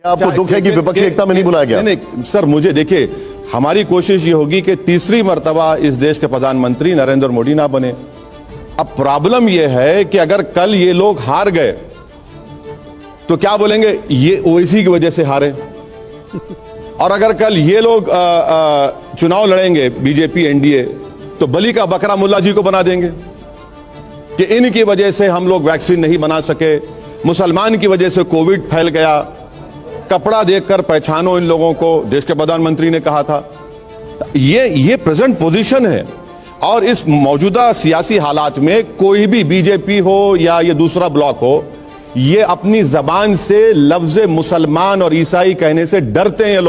आपको दुख है कि विपक्षी एकता में नहीं बुलाया गया? नहीं सर, मुझे देखिए, हमारी कोशिश ये होगी कि तीसरी मर्तबा इस देश के प्रधानमंत्री नरेंद्र मोदी ना बने। अब प्रॉब्लम ये है कि अगर कल ये लोग हार गए तो क्या बोलेंगे, ये ओवैसी की वजह से हारे। और अगर कल ये लोग चुनाव लड़ेंगे बीजेपी एनडीए, तो बली का बकरा मुल्ला जी को बना देंगे कि इनकी वजह से हम लोग वैक्सीन नहीं बना सके, मुसलमान की वजह से कोविड फैल गया, कपड़ा देखकर पहचानो इन लोगों को, देश के प्रधानमंत्री ने कहा था। ये प्रेजेंट पोजीशन है। और इस मौजूदा सियासी हालात में कोई भी बीजेपी हो या ये दूसरा ब्लॉक हो, ये अपनी जबान से लफ्ज मुसलमान और ईसाई कहने से डरते हैं ये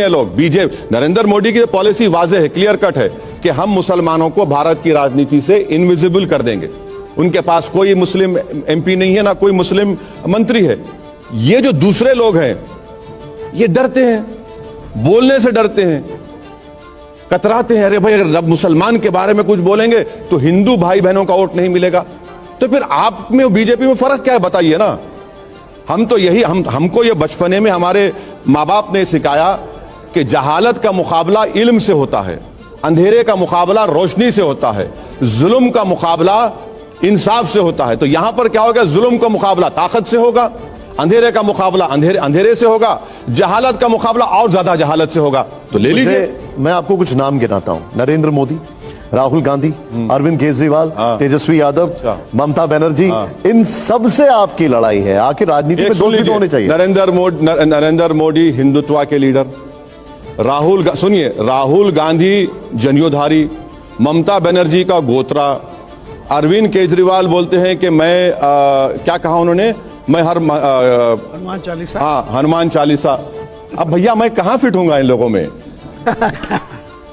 लोग। बीजेपी नरेंद्र मोदी की पॉलिसी वाज़ेह है, क्लियर कट है कि हम मुसलमानों को भारत की राजनीति से इनविजिबल कर देंगे। उनके पास कोई मुस्लिम एमपी नहीं है, ना कोई मुस्लिम मंत्री है। ये जो दूसरे लोग हैं ये डरते हैं, बोलने से डरते हैं, कतराते हैं। अरे भाई, अगर मुसलमान के बारे में कुछ बोलेंगे तो हिंदू भाई बहनों का वोट नहीं मिलेगा। तो फिर आप में बीजेपी में फर्क क्या है, बताइए ना। हम तो यही हमको ये बचपने में हमारे माँ बाप ने सिखाया कि जहालत का मुकाबला इल्म से होता है, अंधेरे का मुकाबला रोशनी से होता है, जुल्म का मुकाबला इंसाफ से होता है। तो यहां पर क्या होगा, जुल्म का मुकाबला ताकत से होगा, अंधेरे का मुकाबला अंधेरे से होगा, जहालत का मुकाबला और ज्यादा जहालत से होगा। तो ले लीजिए। मैं आपको कुछ नाम गिनाता हूं, नरेंद्र मोदी, राहुल गांधी, अरविंद केजरीवाल, तेजस्वी यादव, ममता बनर्जी, इन सब से आपकी लड़ाई है। आखिर राजनीति में दोस्त भी तो होने चाहिए। नरेंद्र मोदी हिंदुत्व के लीडर, राहुल गांधी जनियोधारी, ममता बनर्जी का गोत्रा, अरविंद केजरीवाल बोलते हैं कि मैं क्या कहा उन्होंने, मैं हनुमान चालीसा। हाँ, हनुमान चालीसा। अब भैया मैं कहां फिट होऊंगा इन लोगों में?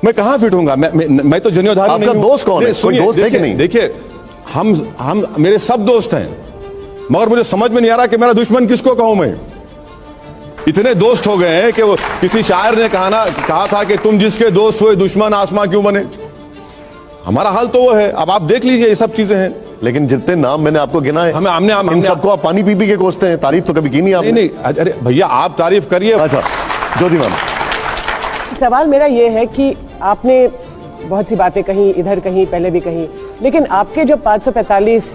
मैं कहां फिट होऊंगा? मैं तो जनियोधारी नहीं हूं। दोस्त कौन है? कोई दोस्त है कि नहीं? देखिए, हम मेरे सब दोस्त हैं, मगर मुझे समझ में नहीं आ रहा कि मेरा दुश्मन किसको कहूं मैं। इतने दोस्त हो गए हैं कि वो किसी शायर ने कहा था कि तुम जिसके दोस्त हुए दुश्मन आसमां क्यों बने। हमारा हाल तो वो है। अब आप देख लीजिए, ये सब चीजें हैं। लेकिन जितने नाम मैंने आपको गिनाए, हमने सबको आप पानी पी के कोसते हैं, तारीफ तो कभी की नहीं आपने। नहीं, अरे भैया आप तारीफ करिए। अच्छा, ज्योति मैम, सवाल मेरा ये है कि आपने बहुत सी बातें कही, इधर कहीं, पहले भी कही, लेकिन आपके जो 545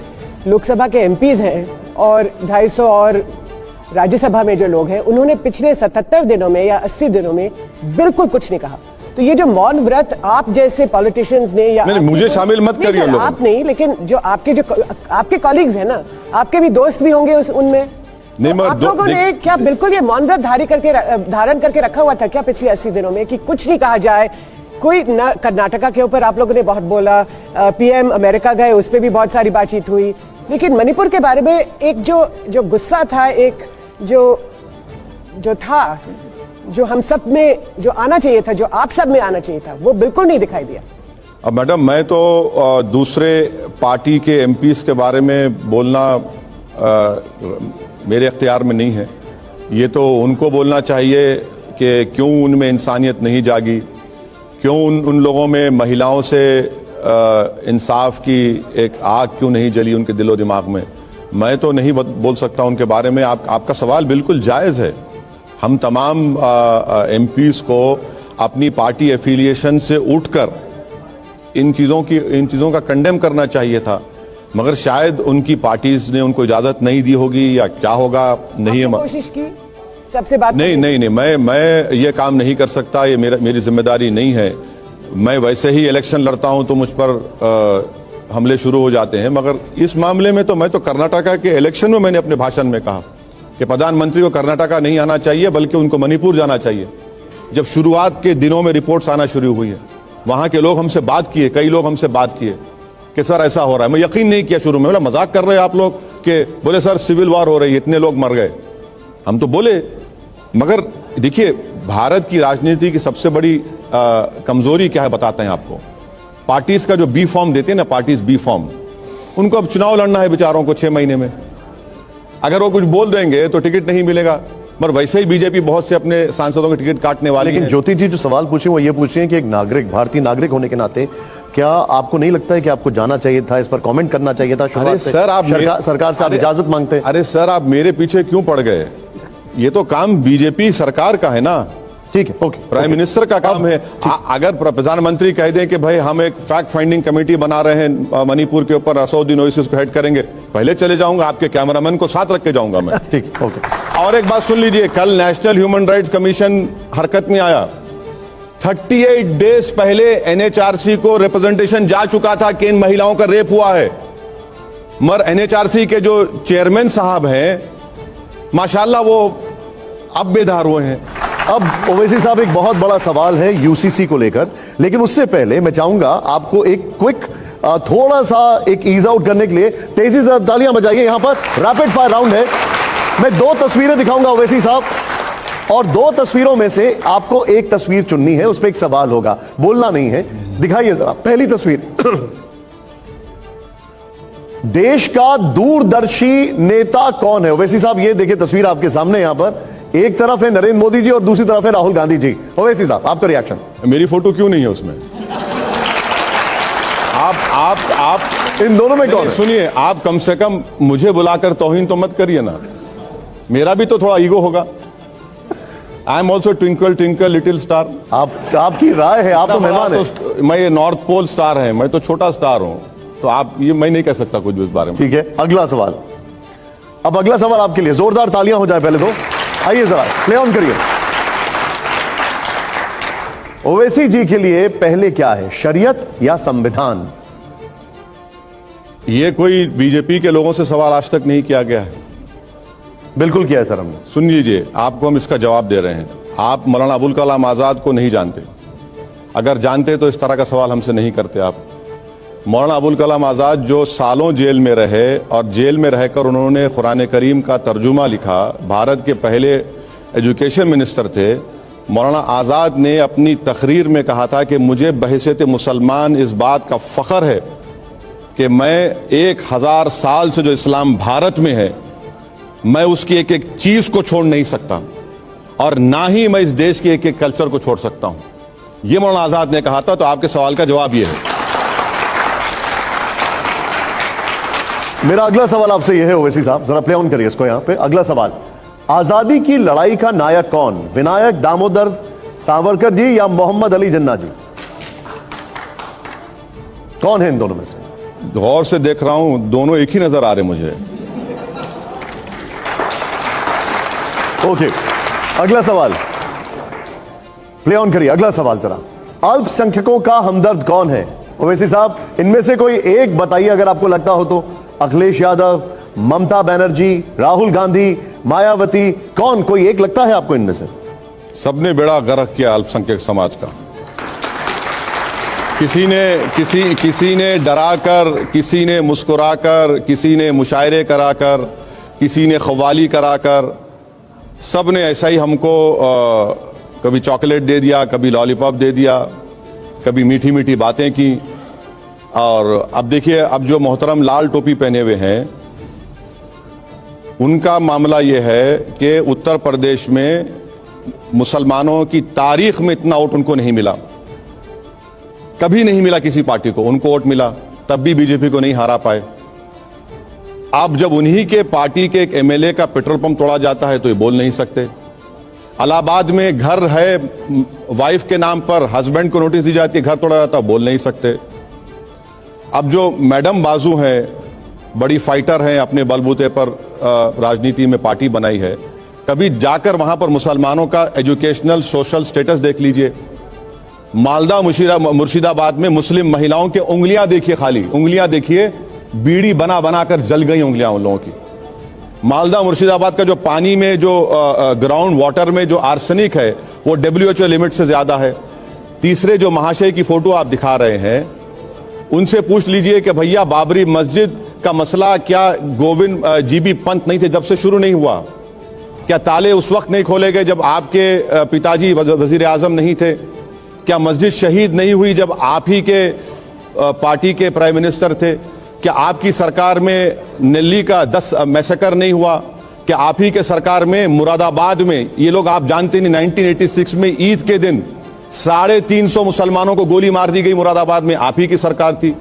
लोकसभा के एमपीज हैं और 250 और राज्यसभा में जो लोग हैं, उन्होंने पिछले 77 दिनों में या 80 दिनों में बिल्कुल कुछ नहीं कहा। तो ये जो मौन व्रत आप जैसे पॉलिटिशियंस ने या नहीं, मुझे शामिल मत करिए लोग। आप नहीं, लेकिन जो आपके कॉलीग्स हैं ना, आपके भी दोस्त भी होंगे उनमें। तो आप लोगों ने क्या बिल्कुल ये मौन व्रत धारण करके रखा हुआ था क्या पिछले 80 दिनों में कि कुछ नहीं कहा जाए? कोई न कर्नाटका के ऊपर आप लोगों ने बहुत बोला, पीएम अमेरिका गए, उस पर भी बहुत सारी बातचीत हुई, लेकिन मणिपुर के बारे में एक जो गुस्सा था, एक जो था, जो हम सब में जो आना चाहिए था, जो आप सब में आना चाहिए था, वो बिल्कुल नहीं दिखाई दिया। अब मैडम, मैं तो दूसरे पार्टी के एमपीज के बारे में बोलना मेरे अख्तियार में नहीं है। ये तो उनको बोलना चाहिए कि क्यों उनमें इंसानियत नहीं जागी, क्यों उन लोगों में महिलाओं से इंसाफ की एक आग क्यों नहीं जली उनके दिलो दिमाग में। मैं तो नहीं बोल सकता उनके बारे में। आपका सवाल बिल्कुल जायज़ है। हम तमाम एमपीज को अपनी पार्टी एफिलिएशन से उठकर इन चीज़ों का कंडेम करना चाहिए था, मगर शायद उनकी पार्टीज ने उनको इजाज़त नहीं दी होगी या क्या होगा, नहीं है। कोशिश की सबसे बात नहीं, मैं ये काम नहीं कर सकता, ये मेरी जिम्मेदारी नहीं है। मैं वैसे ही इलेक्शन लड़ता हूं तो मुझ पर हमले शुरू हो जाते हैं। मगर इस मामले में तो मैं तो कर्नाटका के इलेक्शन में मैंने अपने भाषण में कहा कि प्रधानमंत्री को कर्नाटका नहीं आना चाहिए, बल्कि उनको मणिपुर जाना चाहिए। जब शुरुआत के दिनों में रिपोर्ट्स आना शुरू हुई है, वहां के लोग हमसे बात किए, कई लोग हमसे बात किए कि सर ऐसा हो रहा है। मैं यकीन नहीं किया शुरू में, बोला मजाक कर रहे हैं आप लोग, कि बोले सर सिविल वॉर हो रही है, इतने लोग मर गए। हम तो बोले, मगर देखिए भारत की राजनीति की सबसे बड़ी कमजोरी क्या है बताते हैं आपको। पार्टीज का जो बी फॉर्म देते हैं ना, पार्टीज बी फॉर्म, उनको अब चुनाव लड़ना है बेचारों को 6 महीने में। अगर वो कुछ बोल देंगे तो टिकट नहीं मिलेगा, मगर वैसे ही बीजेपी बहुत से अपने सांसदों के टिकट काटने वाले। लेकिन ज्योति जी जो सवाल पूछे वो ये पूछ रहे हैं कि एक नागरिक, भारतीय नागरिक होने के नाते क्या आपको नहीं लगता है कि आपको जाना चाहिए था, इस पर कमेंट करना चाहिए था? अरे सर, आप सरकार से आप इजाजत मांगते हैं। अरे सर, आप मेरे पीछे क्यों पड़ गए? ये तो काम बीजेपी सरकार का है ना, ठीक है, ओके, प्राइम मिनिस्टर का काम है। अगर प्रधानमंत्री कह दें कि भाई हम एक फैक्ट फाइंडिंग कमेटी बना रहे हैं मणिपुर के ऊपर, असदुद्दीन ओवैसी उसको हेड करेंगे, पहले चले जाऊंगा, आपके कैमरामैन को साथ रख के जाऊंगा मैं। ठीक, ओके। और एक बात सुन लीजिए, कल नेशनल ह्यूमन राइट्स कमीशन हरकत में आया। 38 डेज पहले एनएचआरसी को रिप्रेजेंटेशन जा चुका था कि इन महिलाओं का रेप हुआ है, मगर एनएचआरसी के जो चेयरमैन साहब हैं माशाल्लाह वो अब बेदार हुए हैं। अब ओवैसी साहब, एक बहुत बड़ा सवाल है यूसीसी को लेकर, लेकिन उससे पहले मैं चाहूंगा आपको एक क्विक थोड़ा सा एक ईज आउट करने के लिए तेजी से तालियां बजाइए। यहां पर रैपिड फायर राउंड है। मैं 2 तस्वीरें दिखाऊंगा ओवैसी साहब, और 2 तस्वीरों में से आपको एक तस्वीर चुननी है, उस पर एक सवाल होगा, बोलना नहीं है। दिखाइए जरा पहली तस्वीर। देश का दूरदर्शी नेता कौन है? ओवैसी साहब ये देखिए तस्वीर आपके सामने, यहां पर एक तरफ है नरेंद्र मोदी जी और दूसरी तरफ है राहुल गांधी जी। ओवैसी साहब आपका रिएक्शन। मेरी फोटो क्यों नहीं है उसमें? आप इन दोनों में कौन है? सुनिए, आप कम से कम मुझे बुलाकर तौहीन तो मत करिए ना, मेरा भी तो थोड़ा ईगो होगा। I am also twinkle twinkle little star. आपकी राय है, आप तो मेहमान है। तो मैं नॉर्थ पोल स्टार है, मैं तो छोटा स्टार हूं, तो आप ये मैं नहीं कह सकता कुछ भी इस बारे में। ठीक है, अगला सवाल। अब अगला सवाल आपके लिए, जोरदार तालियां हो जाए पहले तो। आइए जरा प्ले ऑन करिए। ओवैसी जी के लिए पहले क्या है, शरीयत या संविधान? ये कोई बीजेपी के लोगों से सवाल आज तक नहीं किया गया है। बिल्कुल किया है सर हमने। सुन लीजिए, आपको हम इसका जवाब दे रहे हैं। आप मौलाना अबुल कलाम आजाद को नहीं जानते, अगर जानते तो इस तरह का सवाल हमसे नहीं करते आप। मौलाना अबुल कलाम आजाद जो सालों जेल में रहे और जेल में रहकर उन्होंने कुरान करीम का तर्जुमा लिखा, भारत के पहले एजुकेशन मिनिस्टर थे। मौलाना आजाद ने अपनी तकरीर में कहा था कि मुझे बहैसियत मुसलमान इस बात का फख्र है कि मैं 1000 साल से जो इस्लाम भारत में है, मैं उसकी एक एक चीज को छोड़ नहीं सकता, और ना ही मैं इस देश के एक एक कल्चर को छोड़ सकता हूं। यह मौलाना आजाद ने कहा था। तो आपके सवाल का जवाब यह है। मेरा अगला सवाल आपसे यह है ओवैसी साहब, जरा प्ले ऑन करिए इसको। यहां पे अगला सवाल, आजादी की लड़ाई का नायक कौन? विनायक दामोदर सावरकर जी या मोहम्मद अली जिन्ना जी? कौन है इन दोनों में से? गौर से देख रहा हूं, दोनों एक ही नजर आ रहे मुझे। ओके, अगला सवाल प्ले ऑन करिए। अगला सवाल जरा, अल्पसंख्यकों का हमदर्द कौन है? ओवैसी साहब, इनमें से कोई एक बताइए अगर आपको लगता हो तो। अखिलेश यादव, ममता बनर्जी, राहुल गांधी, मायावती, कौन कोई एक लगता है आपको इनमें से? सबने बेड़ा गर्क किया अल्पसंख्यक समाज का। किसी ने डराकर, किसी ने मुस्कुराकर, किसी ने मुशायरे कराकर, किसी ने खवाली कराकर, सब ने ऐसा ही हमको कभी चॉकलेट दे दिया, कभी लॉलीपॉप दे दिया, कभी मीठी मीठी बातें की। और अब देखिए, अब जो मोहतरम लाल टोपी पहने हुए हैं, उनका मामला यह है कि उत्तर प्रदेश में मुसलमानों की तारीख में इतना वोट उनको नहीं मिला, कभी नहीं मिला किसी पार्टी को। उनको वोट मिला तब भी बीजेपी को नहीं हरा पाए। अब जब उन्हीं के पार्टी के एक एमएलए का पेट्रोल पंप तोड़ा जाता है तो ये बोल नहीं सकते। इलाहाबाद में घर है, वाइफ के नाम पर हस्बैंड को नोटिस दी जाती है, घर तोड़ा जाता है, बोल नहीं सकते। अब जो मैडम बाजू हैं, बड़ी फाइटर हैं, अपने बलबूते पर राजनीति में पार्टी बनाई है, कभी जाकर वहां पर मुसलमानों का एजुकेशनल सोशल स्टेटस देख लीजिए। मालदा मुर्शिदाबाद में मुस्लिम महिलाओं के उंगलियां देखिए, खाली उंगलियां देखिए, बीड़ी बना बनाकर जल गई उंगलियां उन लोगों की। मालदा मुर्शिदाबाद का जो पानी में जो ग्राउंड वाटर में जो आर्सेनिक है वो WHO लिमिट से ज्यादा है। तीसरे जो महाशय की फोटो आप दिखा रहे हैं, उनसे पूछ लीजिए कि भैया बाबरी मस्जिद का मसला क्या गोविंद GB पंत नहीं थे जब से शुरू नहीं हुआ? क्या ताले उस वक्त नहीं खोले गए जब आपके पिताजी वजीर आजम नहीं थे? क्या मस्जिद शहीद नहीं हुई जब आप ही के पार्टी के प्राइम मिनिस्टर थे? क्या आपकी सरकार में नेल्ली का 10 मैसेकर नहीं हुआ? क्या आप ही के सरकार में मुरादाबाद में, ये लोग आप जानते नहीं, 1986 में ईद के दिन 350 मुसलमानों को गोली मार दी गई मुरादाबाद में, आप ही की सरकार थी।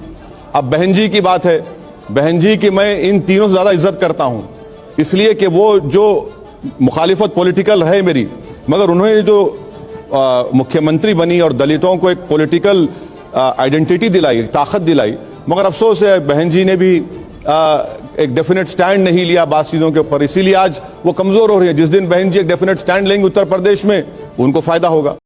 अब बहन जी की बात है, बहन जी की मैं इन तीनों से ज्यादा इज्जत करता हूं, इसलिए कि वो जो मुखालिफत पॉलिटिकल है मेरी, मगर उन्होंने जो मुख्यमंत्री बनी और दलितों को एक पॉलिटिकल आइडेंटिटी दिलाई, ताकत दिलाई, मगर अफसोस है बहन जी ने भी एक डेफिनेट स्टैंड नहीं लिया बात चीजों के ऊपर, इसीलिए आज वो कमजोर हो रही है। जिस दिन बहन जी एक डेफिनेट स्टैंड लेंगे उत्तर प्रदेश में, उनको फायदा होगा।